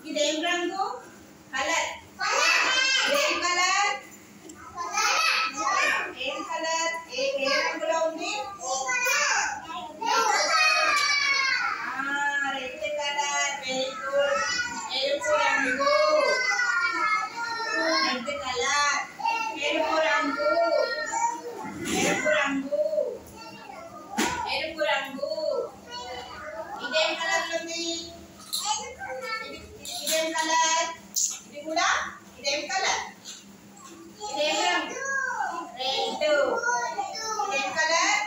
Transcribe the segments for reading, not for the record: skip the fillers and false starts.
ఇదేం రంగు? కలర్. ఏం కలర్? ఏం కలర్? ఏ రంగులో ఉంది? Red colour. Very good. ఎరుపు రంగు. Red colour. ఎరుపు రంగు. ఎరుపు రంగు. ఎరుపు రంగు. ఇదేం కలర్ ఉంది? ఇదేం కలర్? ఇది కూడా ఇదేం కలర్? ఇదేం రంగు? రెడ్. ఇదేం కలర్?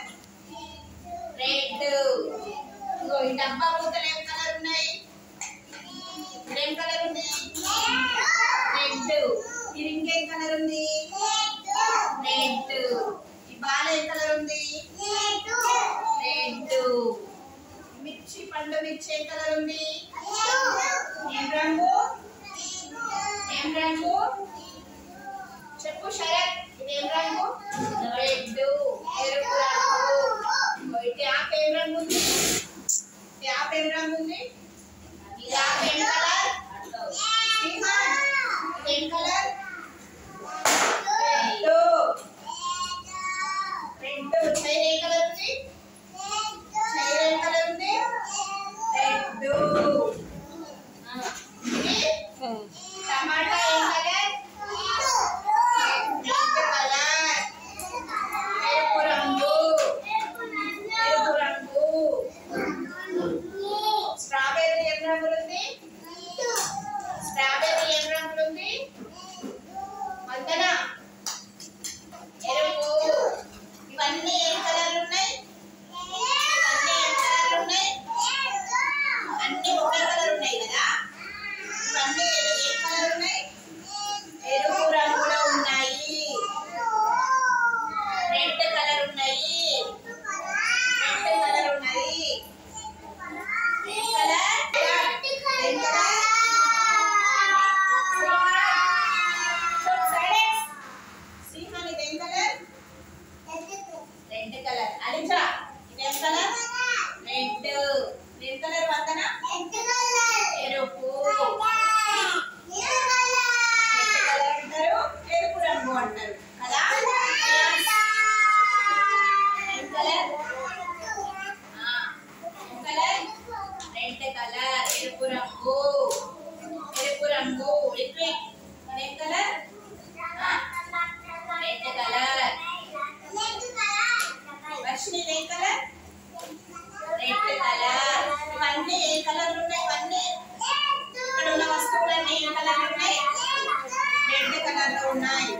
రెడ్. ఇంకో ఈ డబ్బా మూతలు ఏం కలర్ ఉన్నాయి? ఇదేం కలర్ ఉంది? రెడ్. ఇది ఇంకేం కలర్ ఉంది? రెడ్. ఈ బాల్ ఏం కలర్ ఉంది? రెడ్. మిర్చి పండు మిర్చి ఏం కలర్ ఉంది? ఏం రంగు? ఏం రంగు? చెప్పు శరత్. ఇదేం రంగు? రెడ్. ఎరుపు రంగు. ట్యాప్ ఏం రంగు ఉంది? ట్యాప్ ఏం రంగు ఉంది? ట్యాప్ ఏం కలర్? ఏం కలర్? రెడ్. రెడ్. చైర్ ఏ కలర్ ఉంది? చైర్ ఏం కలర్ ఉంది? రెడ్. టమాటా ఏం కలర్? Red colour. ఎరుపు రంగు. ఎరుపు రంగు. స్ట్రాబెర్రీ ఏం రంగులు ఉంది? స్ట్రాబెర్రీ ఏం రంగులు ఉంది? వందన ఎరుపు. ఇవన్నీ ఏం కలర్లు ఉన్నాయి? ఇవన్నీ ఏం కలర్లు ఉన్నాయి? అన్ని ఒకే కలర్ ఉన్నాయి కదా. ఇవన్నీ ఏం కలర్ ఉన్నాయి? ఎరుపు రంగులో ఉన్నాయి. రెడ్ కలర్ ఉన్నాయి. రెడ్ కలర్ ఉన్నాయి. ఏం కలర్? ఏం కలర్? సింహన్ ఇదేం కలర్? Red colour. అలిజా ఇదేం కలర్? రెడ్. ఏం కలర్ వందన? ఎరుపు. రెడ్ కలర్ అంటారు, ఎరుపు రంగు అంటారు కదా. ఏం కలర్? ఏం కలర్? Red colour. ఎరుపు రంగు. ఎరుపు రంగు. లిక్విడ్ ఇదేం కలర్? Red colour. వర్షిని ఇదేం కలర్? Red colour. ఇవన్నీ ఏ కలర్లు ఉన్నాయి? ఇవన్నీ ఇక్కడ ఉన్న వస్తువులన్నీ ఏ కలర్లు ఉన్నాయి? రెడ్ కలర్ లో ఉన్నాయి.